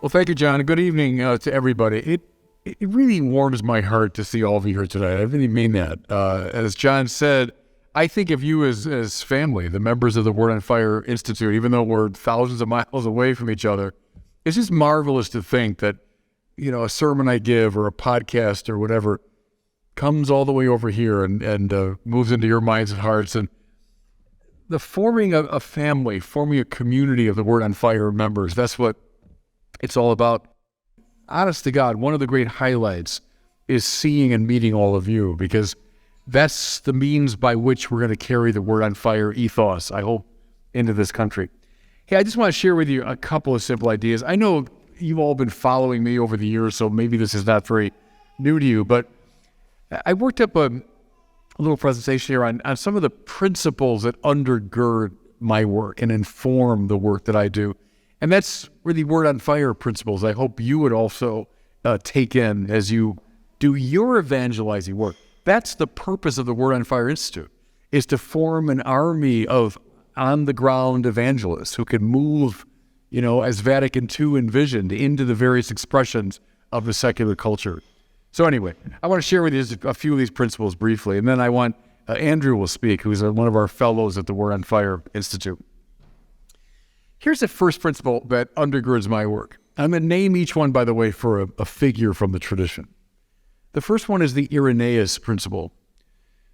Well, thank you, John. Good evening to everybody. It really warms my heart to see all of you here today. I really mean that. As John said, I think of you as family, the members of the Word on Fire Institute, even though we're thousands of miles away from each other. It's just marvelous to think that, a sermon I give or a podcast or whatever comes all the way over here and moves into your minds and hearts. And the forming a family, forming a community of the Word on Fire members, that's what it's all about. Honest to God, one of the great highlights is seeing and meeting all of you, because that's the means by which we're going to carry the Word on Fire ethos, I hope, into this country. Hey, I just want to share with you a couple of simple ideas. I know you've all been following me over the years, so maybe this is not very new to you, but I worked up a little presentation here on some of the principles that undergird my work and inform the work that I do. And that's really Word on Fire principles I hope you would also take in as you do your evangelizing work. That's the purpose of the Word on Fire Institute, is to form an army of on-the-ground evangelists who can move, as Vatican II envisioned, into the various expressions of the secular culture. So anyway, I want to share with you just a few of these principles briefly, and then I want Andrew will speak, who's one of our fellows at the Word on Fire Institute. Here's the first principle that undergirds my work. I'm going to name each one, by the way, for a figure from the tradition. The first one is the Irenaeus Principle.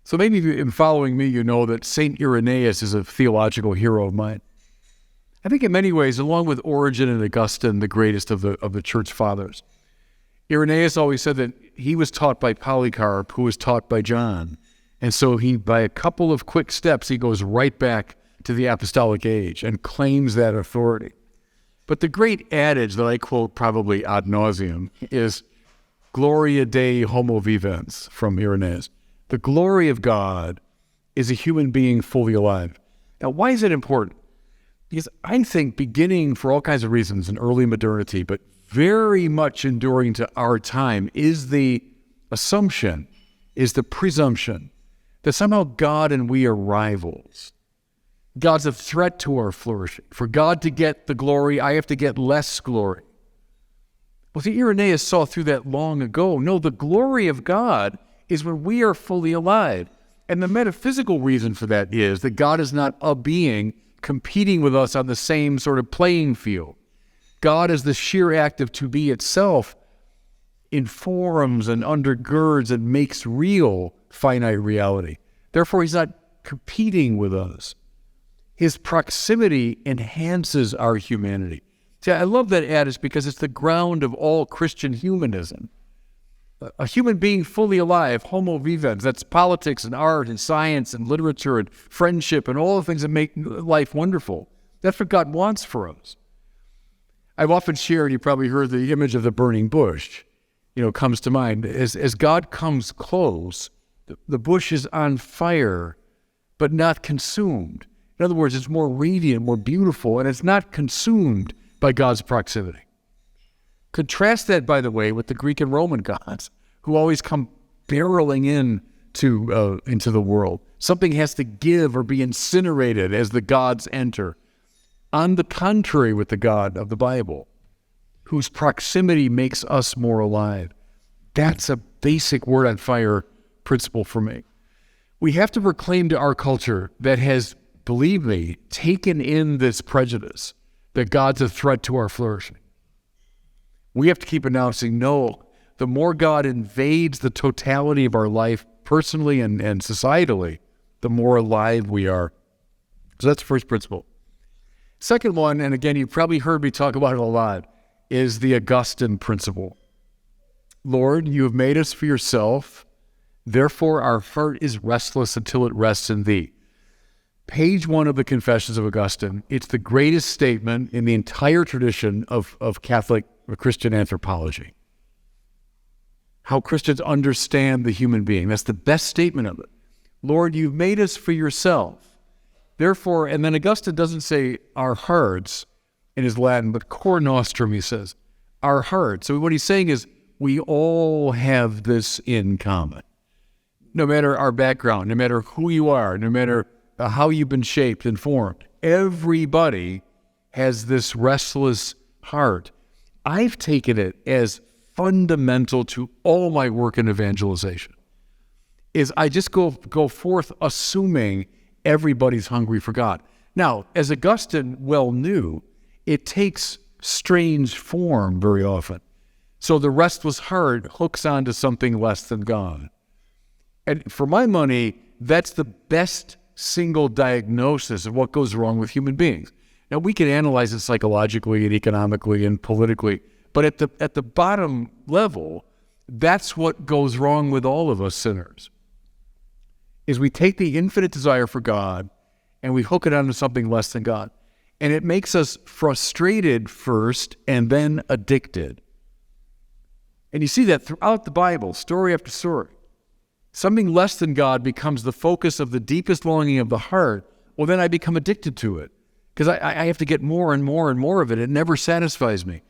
So maybe if you've been following me, you know that St. Irenaeus is a theological hero of mine. I think in many ways, along with Origen and Augustine, the greatest of the church fathers. Irenaeus always said that he was taught by Polycarp, who was taught by John. And so by a couple of quick steps, he goes right back to the apostolic age and claims that authority. But the great adage that I quote probably ad nauseum is Gloria Dei Homo Vivens from Irenaeus. The glory of God is a human being fully alive. Now, why is it important? Because I think beginning for all kinds of reasons in early modernity, but very much enduring to our time, is the assumption, is the presumption that somehow God and we are rivals. God's a threat to our flourishing. For God to get the glory, I have to get less glory. Well, see, Irenaeus saw through that long ago. No, the glory of God is when we are fully alive. And the metaphysical reason for that is that God is not a being competing with us on the same sort of playing field. God is the sheer act of to be itself, informs and undergirds and makes real finite reality. Therefore, he's not competing with us. His proximity enhances our humanity. See, I love that adage because it's the ground of all Christian humanism. A human being fully alive, homo vivens, that's politics and art and science and literature and friendship and all the things that make life wonderful. That's what God wants for us. I've often shared, you probably heard the image of the burning bush, comes to mind. As God comes close, the bush is on fire, but not consumed. In other words, it's more radiant, more beautiful, and it's not consumed by God's proximity. Contrast that, by the way, with the Greek and Roman gods, who always come barreling into the world. Something has to give or be incinerated as the gods enter. On the contrary with the God of the Bible, whose proximity makes us more alive. That's a basic Word on Fire principle for me. We have to proclaim to our culture that has, believe me, taken in this prejudice that God's a threat to our flourishing. We have to keep announcing, no, the more God invades the totality of our life, personally and societally, the more alive we are. So that's the first principle. Second one, and again, you've probably heard me talk about it a lot, is the Augustine Principle. Lord, you have made us for yourself, therefore our heart is restless until it rests in thee. Page 1 of the Confessions of Augustine. It's the greatest statement in the entire tradition of Catholic or Christian anthropology. How Christians understand the human being. That's the best statement of it. Lord, you've made us for yourself. Therefore, and then Augustine doesn't say our hearts in his Latin, but cor nostrum, he says, our hearts. So what he's saying is we all have this in common. No matter our background, no matter who you are, no matter how you've been shaped and formed, everybody has this restless heart. I've taken it as fundamental to all my work in evangelization, is I just go forth assuming everybody's hungry for God. Now, as Augustine well knew, it takes strange form very often. So the restless heart hooks onto something less than God. And for my money, that's the best single diagnosis of what goes wrong with human beings. Now, we can analyze it psychologically and economically and politically, but at the bottom level, that's what goes wrong with all of us sinners, is we take the infinite desire for God and we hook it onto something less than God. And it makes us frustrated first and then addicted. And you see that throughout the Bible, story after story. Something less than God becomes the focus of the deepest longing of the heart. Well, then I become addicted to it because I have to get more and more and more of it. It never satisfies me.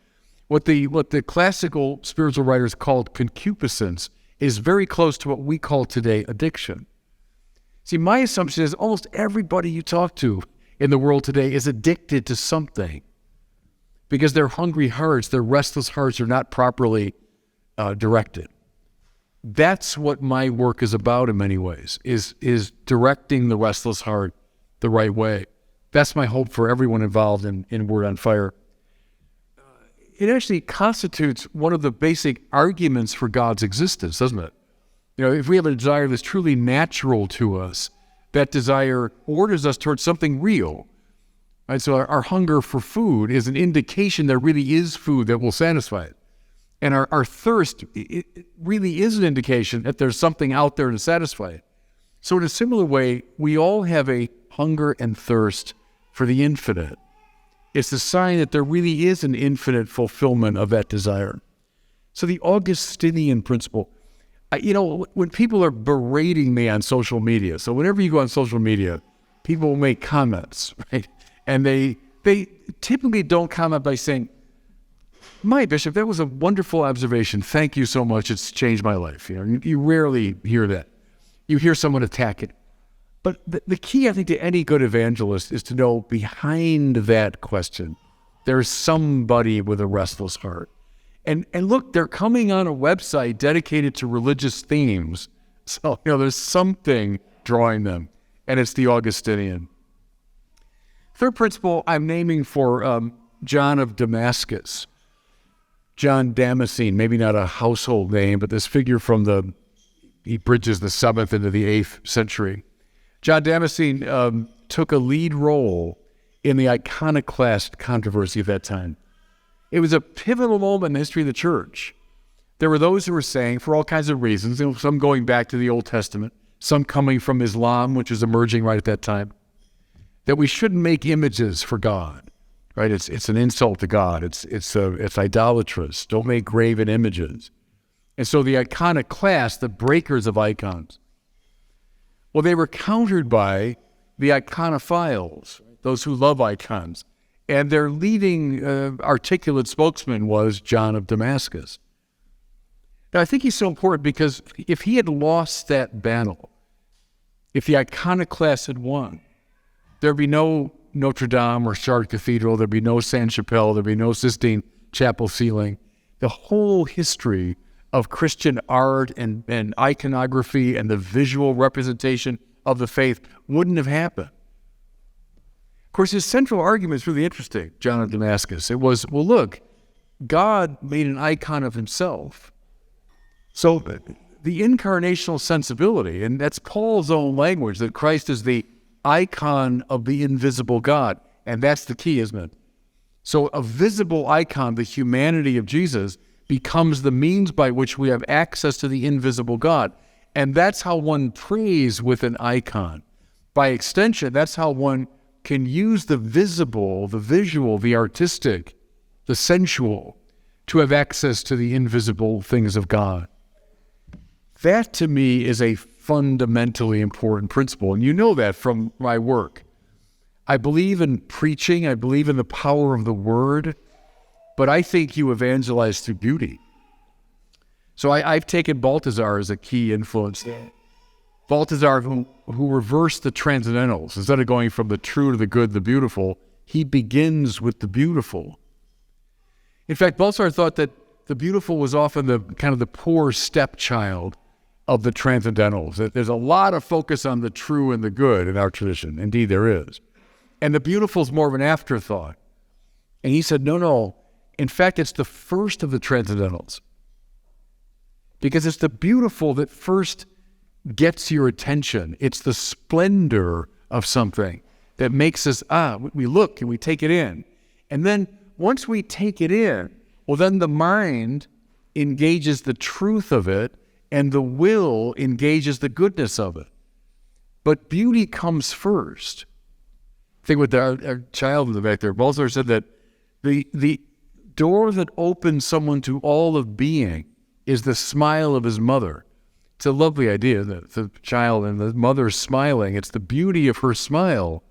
What the classical spiritual writers called concupiscence is very close to what we call today addiction. See, my assumption is almost everybody you talk to in the world today is addicted to something because their hungry hearts, their restless hearts are not properly directed. That's what my work is about in many ways, is directing the restless heart the right way. That's my hope for everyone involved in Word on Fire. It actually constitutes one of the basic arguments for God's existence, doesn't it? If we have a desire that's truly natural to us, that desire orders us towards something real. Right? So our hunger for food is an indication there really is food that will satisfy it. And our thirst, it really is an indication that there's something out there to satisfy it. So in a similar way, we all have a hunger and thirst for the infinite. It's the sign that there really is an infinite fulfillment of that desire. So the Augustine Principle, when people are berating me on social media, so whenever you go on social media, people will make comments, right? And they typically don't comment by saying, "My bishop, that was a wonderful observation. Thank you so much. It's changed my life." You rarely hear that. You hear someone attack it. But the key, I think, to any good evangelist is to know behind that question, there's somebody with a restless heart. And look, they're coming on a website dedicated to religious themes. So, there's something drawing them, and it's the Augustinian. Third principle I'm naming for John of Damascus. John Damascene, maybe not a household name, but this figure he bridges the 7th into the 8th century. John Damascene took a lead role in the iconoclast controversy of that time. It was a pivotal moment in the history of the church. There were those who were saying, for all kinds of reasons, some going back to the Old Testament, some coming from Islam, which was emerging right at that time, that we shouldn't make images for God. Right? It's an insult to God. It's idolatrous. Don't make graven images. And so the iconoclasts, the breakers of icons, well, they were countered by the iconophiles, those who love icons. And their leading articulate spokesman was John of Damascus. Now, I think he's so important because if he had lost that battle, if the iconoclasts had won, there'd be no Notre Dame or Chartres Cathedral, there'd be no Sainte-Chapelle, there'd be no Sistine Chapel ceiling. The whole history of Christian art and iconography and the visual representation of the faith wouldn't have happened. Of course, his central argument is really interesting, John of Damascus. It was, well, look, God made an icon of himself. So the incarnational sensibility, and that's Paul's own language, that Christ is the icon of the invisible God. And that's the key, isn't it? So a visible icon, the humanity of Jesus, becomes the means by which we have access to the invisible God. And that's how one prays with an icon. By extension, that's how one can use the visible, the visual, the artistic, the sensual, to have access to the invisible things of God. That, to me, is a fundamentally important principle, and you know that from my work. I believe in preaching, I believe in the power of the word, but I think you evangelize through beauty. So I've taken Balthasar as a key influence there. Balthasar, who reversed the transcendentals. Instead of going from the true to the good, the beautiful, he begins with the beautiful. In fact, Balthasar thought that the beautiful was often the kind of the poor stepchild of the transcendentals. That there's a lot of focus on the true and the good in our tradition. Indeed, there is. And the beautiful is more of an afterthought. And he said, no. In fact, it's the first of the transcendentals. Because it's the beautiful that first gets your attention. It's the splendor of something that makes us, we look and we take it in. And then once we take it in, well, then the mind engages the truth of it and the will engages the goodness of it. But beauty comes first. I think with our child in the back there, Balthasar said that the door that opens someone to all of being is the smile of his mother. It's a lovely idea that the child and the mother smiling, it's the beauty of her smile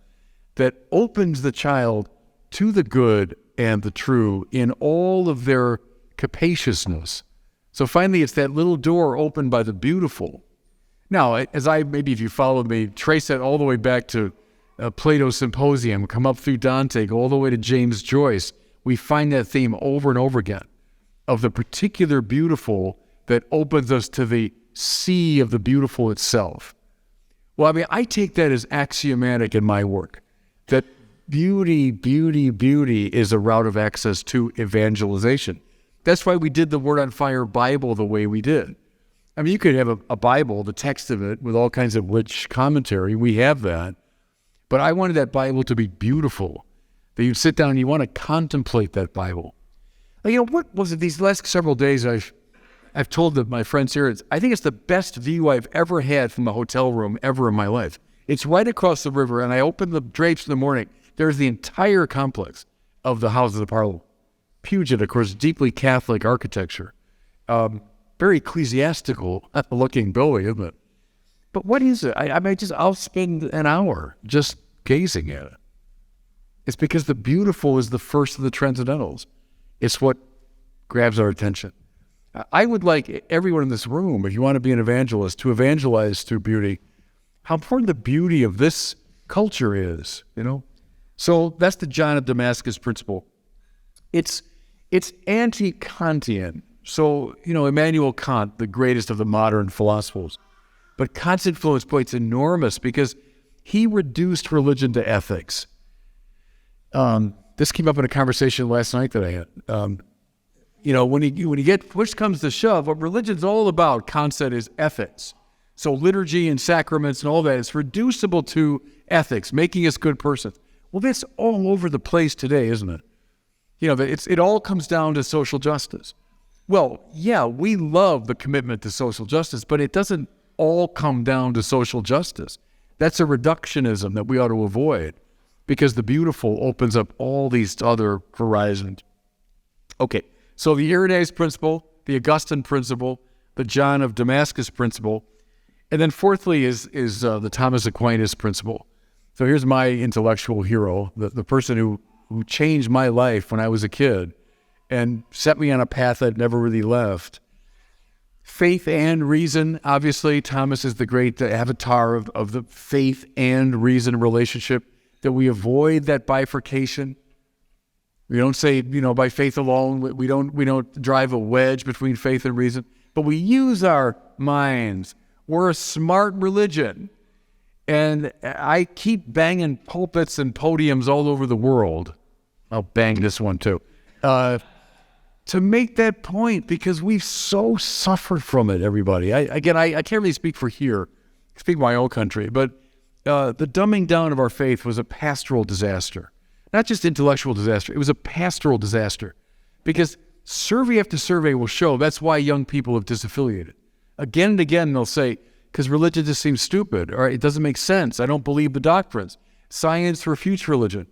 that opens the child to the good and the true in all of their capaciousness. So finally, it's that little door opened by the beautiful. Now, maybe if you followed me, trace that all the way back to Plato's Symposium, come up through Dante, go all the way to James Joyce, we find that theme over and over again of the particular beautiful that opens us to the sea of the beautiful itself. Well, I mean, I take that as axiomatic in my work, that beauty is a route of access to evangelization. That's why we did the Word on Fire Bible the way we did. I mean, you could have a Bible, the text of it, with all kinds of rich commentary. We have that. But I wanted that Bible to be beautiful, that you'd sit down and you want to contemplate that Bible. Like, what was it these last several days I've told my friends here, I think it's the best view I've ever had from a hotel room ever in my life. It's right across the river, and I open the drapes in the morning. There's the entire complex of the Houses of Parliament. Puget, of course, deeply Catholic architecture. Very ecclesiastical looking building, isn't it? But what is it? I'll spend an hour just gazing at it. It's because the beautiful is the first of the transcendentals. It's what grabs our attention. I would like everyone in this room, if you want to be an evangelist, to evangelize through beauty. How important the beauty of this culture is, So that's the John of Damascus principle. It's anti-Kantian. So, Immanuel Kant, the greatest of the modern philosophers. But Kant's influence, it's enormous because he reduced religion to ethics. This came up in a conversation last night that I had. When you get push comes to shove, what religion's all about, Kant said, is ethics. So liturgy and sacraments and all that is reducible to ethics, making us good persons. Well, that's all over the place today, isn't it? It all comes down to social justice. Well, yeah, we love the commitment to social justice, but it doesn't all come down to social justice. That's a reductionism that we ought to avoid because the beautiful opens up all these other horizons. Okay, so the Irenaeus Principle, the Augustine Principle, the John of Damascus Principle, and then fourthly is the Thomas Aquinas Principle. So here's my intellectual hero, the person who changed my life when I was a kid and set me on a path I'd never really left. Faith and reason, obviously, Thomas is the great avatar of the faith and reason relationship, that we avoid that bifurcation. We don't say, by faith alone, we don't drive a wedge between faith and reason, but we use our minds. We're a smart religion. And I keep banging pulpits and podiums all over the world. I'll bang this one too. To make that point, because we've so suffered from it, everybody. I can't really speak for here, I speak my own country, but the dumbing down of our faith was a pastoral disaster. Not just intellectual disaster, it was a pastoral disaster. Because survey after survey will show that's why young people have disaffiliated. Again and again they'll say, because religion just seems stupid, or it doesn't make sense, I don't believe the doctrines. Science refutes religion.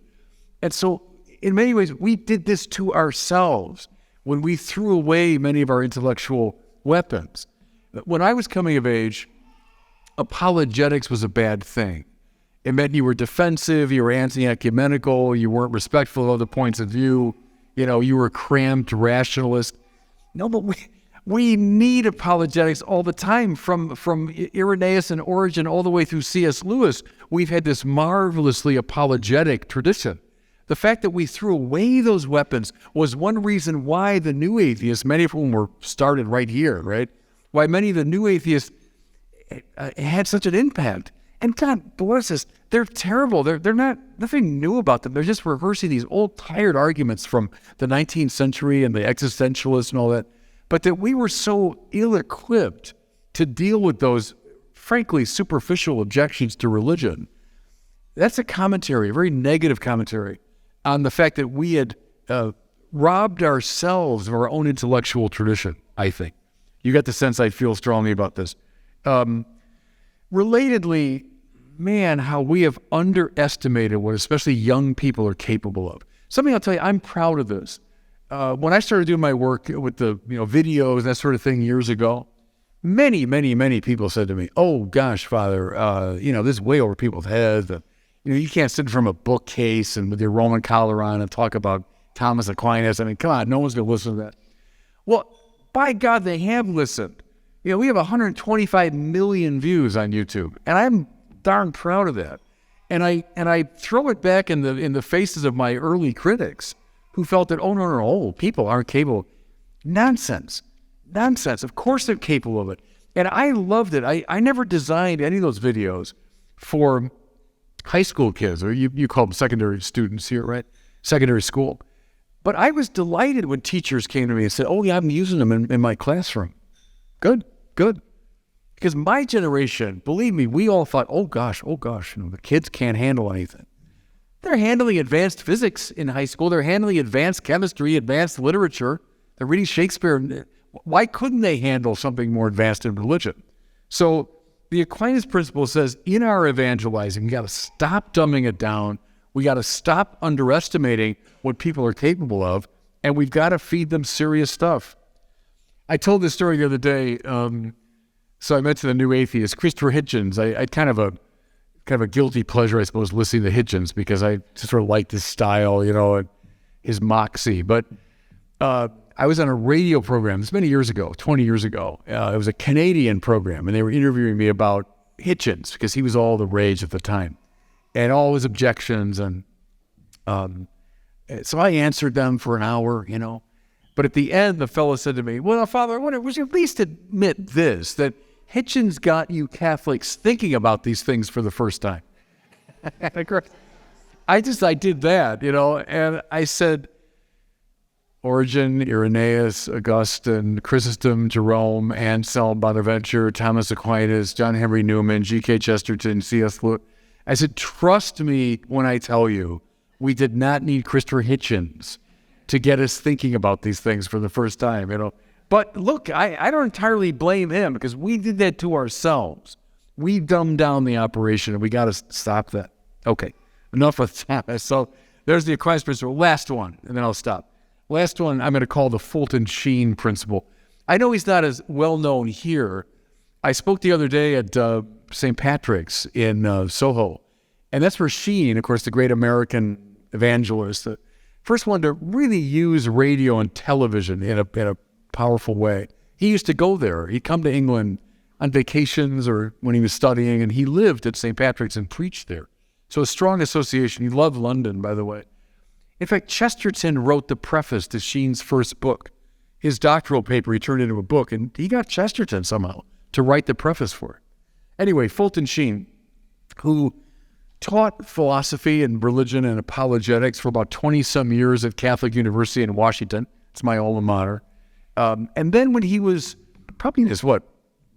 And so, in many ways, we did this to ourselves when we threw away many of our intellectual weapons. When I was coming of age, apologetics was a bad thing. It meant you were defensive, you were anti-ecumenical, you weren't respectful of other points of view, you were a cramped rationalist. No, but we need apologetics all the time, from Irenaeus and Origen all the way through C.S. Lewis. We've had this marvelously apologetic tradition The fact that we threw away those weapons was one reason why the new atheists, many of whom were started right here, right? Why many of the new atheists had such an impact. And God bless us, they're terrible. They're nothing new about them. They're just rehearsing these old tired arguments from the 19th century and the existentialists and all that. But that we were so ill-equipped to deal with those, frankly, superficial objections to religion. That's a commentary, a very negative commentary on the fact that we had robbed ourselves of our own intellectual tradition, I think. You got the sense I feel strongly about this. Relatedly, man, how we have underestimated what especially young people are capable of. Something I'll tell you, I'm proud of this. When I started doing my work with the videos and that sort of thing years ago, many people said to me, "Oh gosh, Father, this is way over people's heads. You can't sit from a bookcase and with your Roman collar on and talk about Thomas Aquinas. I mean, come on, no one's going to listen to that." Well, by God, they have listened. We have 125 million views on YouTube, and I'm darn proud of that. And I throw it back in the faces of my early critics who felt that, no, people aren't capable. Nonsense. Of course they're capable of it. And I loved it. I never designed any of those videos for high school kids, or you call them secondary students here, right? Secondary school. But I was delighted when teachers came to me and said, "Oh yeah, I'm using them in my classroom." Good. Because my generation, believe me, we all thought, oh gosh, the kids can't handle anything. They're handling advanced physics in high school. They're handling advanced chemistry, advanced literature. They're reading Shakespeare. Why couldn't they handle something more advanced in religion? So the Aquinas Principle says in our evangelizing, we got to stop dumbing it down. We got to stop underestimating what people are capable of, and we've got to feed them serious stuff. I told this story the other day. So I mentioned the new atheist, Christopher Hitchens. I kind of a guilty pleasure, I suppose, listening to Hitchens because I just sort of liked his style, and his moxie. But I was on a radio program, this many years ago, 20 years ago. It was a Canadian program, and they were interviewing me about Hitchens because he was all the rage at the time, and all his objections. And so I answered them for an hour, But at the end, the fellow said to me, "Well, Father, would you at least admit this, that Hitchens got you Catholics thinking about these things for the first time?" I did that, and I said, Origen, Irenaeus, Augustine, Chrysostom, Jerome, Anselm, Bonaventure, Thomas Aquinas, John Henry Newman, G.K. Chesterton, C.S. Lewis. I said, trust me when I tell you, we did not need Christopher Hitchens to get us thinking about these things for the first time, But look, I don't entirely blame him because we did that to ourselves. We dumbed down the operation, and we got to stop that. Okay, enough of that. So there's the Aquinas Principle. Last one, and then I'll stop. Last one I'm going to call the Fulton Sheen Principle. I know he's not as well known here. I spoke the other day at St. Patrick's in Soho, and that's where Sheen, of course, the great American evangelist, first one to really use radio and television in a powerful way. He used to go there. He'd come to England on vacations or when he was studying, and he lived at St. Patrick's and preached there. So a strong association. He loved London, by the way. In fact, Chesterton wrote the preface to Sheen's first book. His doctoral paper he turned into a book, and he got Chesterton somehow to write the preface for it. Anyway, Fulton Sheen, who taught philosophy and religion and apologetics for about 20-some years at Catholic University in Washington. It's my alma mater. And then when he was probably in his, late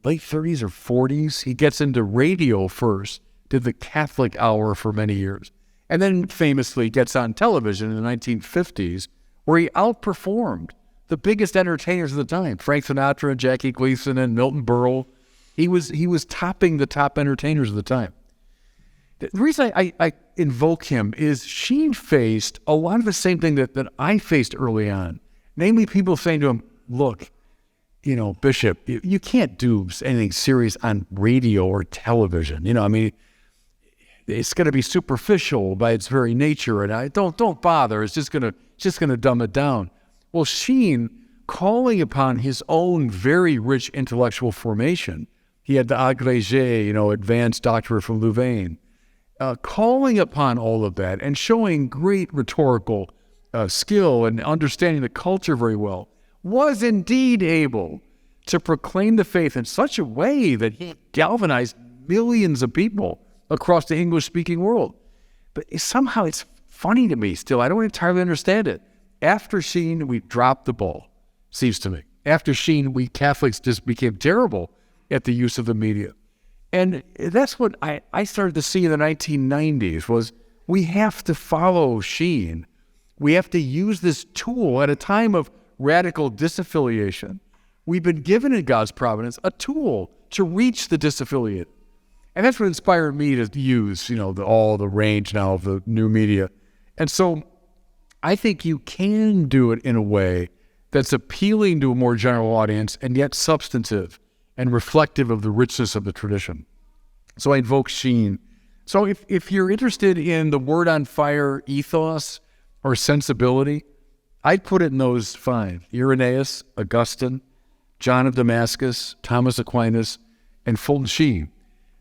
30s or 40s, he gets into radio first, did the Catholic Hour for many years, and then famously gets on television in the 1950s, where he outperformed the biggest entertainers of the time, Frank Sinatra, Jackie Gleason, and Milton Berle. He was topping the top entertainers of the time. The reason I invoke him is Sheen faced a lot of the same thing that I faced early on. Namely, people saying to him, look, Bishop, you can't do anything serious on radio or television. It's going to be superficial by its very nature, and I don't bother. It's just going to dumb it down. Well, Sheen, calling upon his own very rich intellectual formation, he had the agrégé, advanced doctorate from Louvain, calling upon all of that and showing great rhetorical skill and understanding the culture very well, was indeed able to proclaim the faith in such a way that he galvanized millions of people across the English-speaking world. But somehow it's funny to me still. I don't entirely understand it. After Sheen, we dropped the ball, seems to me. After Sheen, we Catholics just became terrible at the use of the media. And that's what I started to see in the 1990s was we have to follow Sheen. We have to use this tool at a time of radical disaffiliation. We've been given in God's providence a tool to reach the disaffiliated. And that's what inspired me to use, all the range now of the new media. And so I think you can do it in a way that's appealing to a more general audience and yet substantive and reflective of the richness of the tradition. So I invoke Sheen. So if you're interested in the Word on Fire ethos or sensibility, I'd put it in those 5. Irenaeus, Augustine, John of Damascus, Thomas Aquinas, and Fulton Sheen.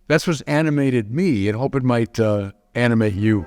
That's what's animated me, and hope it might animate you.